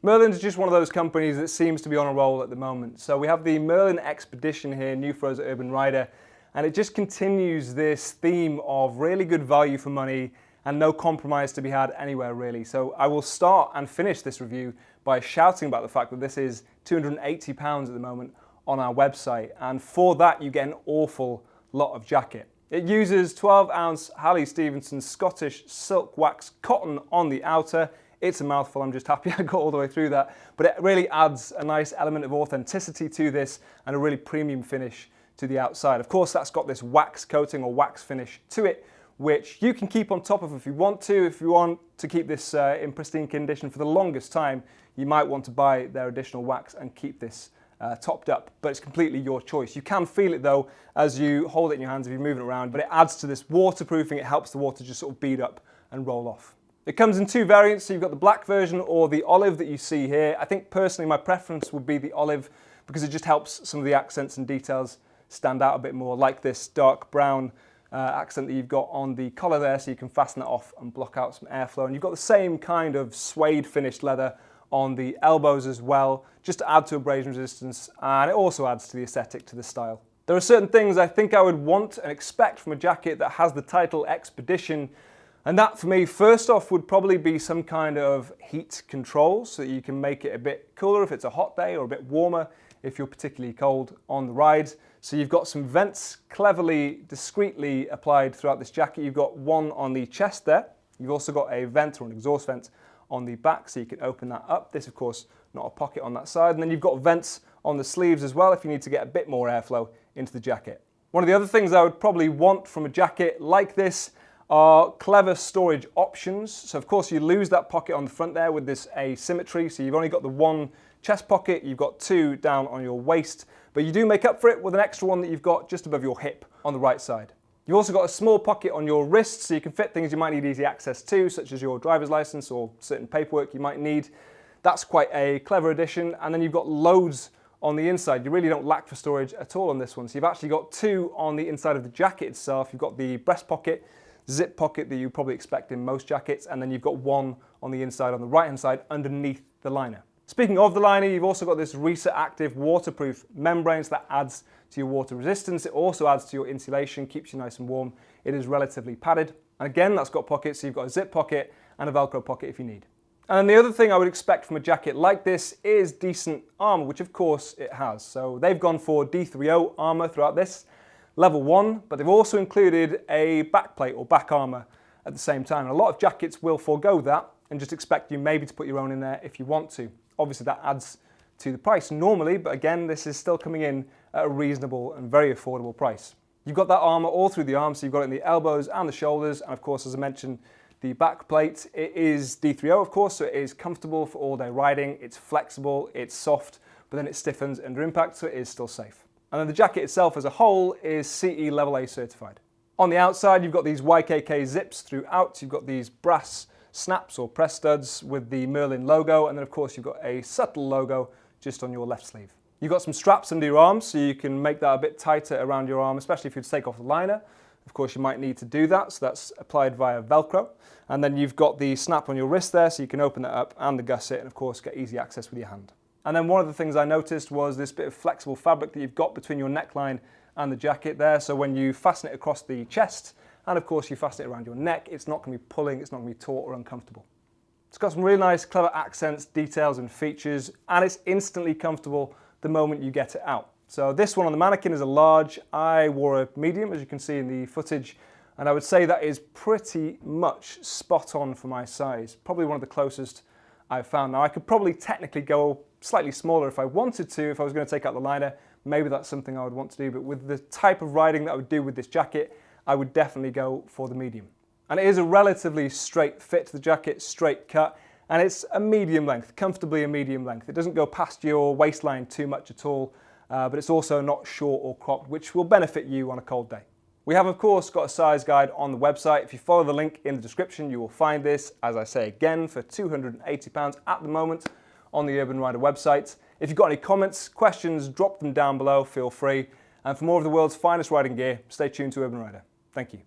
Merlin's just one of those companies that seems to be on a roll at the moment. So we have the Merlin Expedition here, new for us at Urban Rider, and it just continues this theme of really good value for money and no compromise to be had anywhere really. So I will start and finish this review by shouting about the fact that this is £280 at the moment on our website, and for that you get an awful lot of jacket. It uses 12-ounce Halley Stevensons Scottish Silkwax cotton on the outer. It's a mouthful, I'm just happy I got all the way through that, but it really adds a nice element of authenticity to this and a really premium finish to the outside. Of course, that's got this wax coating or wax finish to it, which you can keep on top of if you want to. If you want to keep this in pristine condition for the longest time, you might want to buy their additional wax and keep this topped up, but it's completely your choice. You can feel it though as you hold it in your hands if you move it around, but it adds to this waterproofing. It helps the water just sort of bead up and roll off. It comes in two variants, so you've got the black version or the olive that you see here. I think personally my preference would be the olive because it just helps some of the accents and details stand out a bit more, like this dark brown accent that you've got on the collar there, so you can fasten it off and block out some airflow. And you've got the same kind of suede finished leather on the elbows as well, just to add to abrasion resistance, and it also adds to the aesthetic, to the style. There are certain things I think I would want and expect from a jacket that has the title Expedition. And that for me, first off, would probably be some kind of heat control so that you can make it a bit cooler if it's a hot day or a bit warmer if you're particularly cold on the ride. So you've got some vents cleverly, discreetly applied throughout this jacket. You've got one on the chest there. You've also got a vent or an exhaust vent on the back, so you can open that up. This, of course, not a pocket on that side. And then you've got vents on the sleeves as well if you need to get a bit more airflow into the jacket. One of the other things I would probably want from a jacket like this are clever storage options. So of course you lose that pocket on the front there with this asymmetry, so you've only got the one chest pocket, you've got two down on your waist, but you do make up for it with an extra one that you've got just above your hip on the right side. You've also got a small pocket on your wrist, so you can fit things you might need easy access to, such as your driver's license or certain paperwork you might need. That's quite a clever addition. And then you've got loads on the inside. You really don't lack for storage at all on this one. So you've actually got two on the inside of the jacket itself. You've got the breast pocket, zip pocket that you probably expect in most jackets, and then you've got one on the inside on the right hand side underneath the liner. Speaking of the liner, you've also got this Reissa Active Waterproof membrane, so that adds to your water resistance. It also adds to your insulation, keeps you nice and warm. It is relatively padded, and again that's got pockets, so you've got a zip pocket and a Velcro pocket if you need. And the other thing I would expect from a jacket like this is decent armour, which of course it has. So they've gone for D3O armour throughout this, level 1, but they've also included a backplate or back armour at the same time. And a lot of jackets will forego that and just expect you maybe to put your own in there if you want to. Obviously that adds to the price normally, but again this is still coming in at a reasonable and very affordable price. You've got that armour all through the arms, so you've got it in the elbows and the shoulders, and of course, as I mentioned, the back plate, it is D3O of course, so it is comfortable for all day riding, it's flexible, it's soft, but then it stiffens under impact, so it is still safe. And then the jacket itself as a whole is CE Level A certified. On the outside, you've got these YKK zips throughout. You've got these brass snaps or press studs with the Merlin logo, and then of course you've got a subtle logo just on your left sleeve. You've got some straps under your arms, so you can make that a bit tighter around your arm, especially if you take off the liner. Of course, you might need to do that, so that's applied via Velcro. And then you've got the snap on your wrist there, so you can open that up and the gusset, and of course get easy access with your hand. And then one of the things I noticed was this bit of flexible fabric that you've got between your neckline and the jacket there. So when you fasten it across the chest, and of course you fasten it around your neck, it's not going to be pulling, it's not going to be taut or uncomfortable. It's got some really nice, clever accents, details and features, and it's instantly comfortable the moment you get it out. So this one on the mannequin is a large. I wore a medium, as you can see in the footage, and I would say that is pretty much spot on for my size. Probably one of the closest I've found. Now I could probably technically go slightly smaller if I wanted to, if I was going to take out the liner. Maybe that's something I would want to do, but with the type of riding that I would do with this jacket, I would definitely go for the medium. And it is a relatively straight fit to the jacket, straight cut, and it's a medium length, comfortably a medium length. It doesn't go past your waistline too much at all, but it's also not short or cropped, which will benefit you on a cold day. We have, of course, got a size guide on the website. If you follow the link in the description, you will find this, as I say again, for £280 at the moment on the Urban Rider website. If you've got any comments, questions, drop them down below, feel free. And for more of the world's finest riding gear, stay tuned to Urban Rider. Thank you.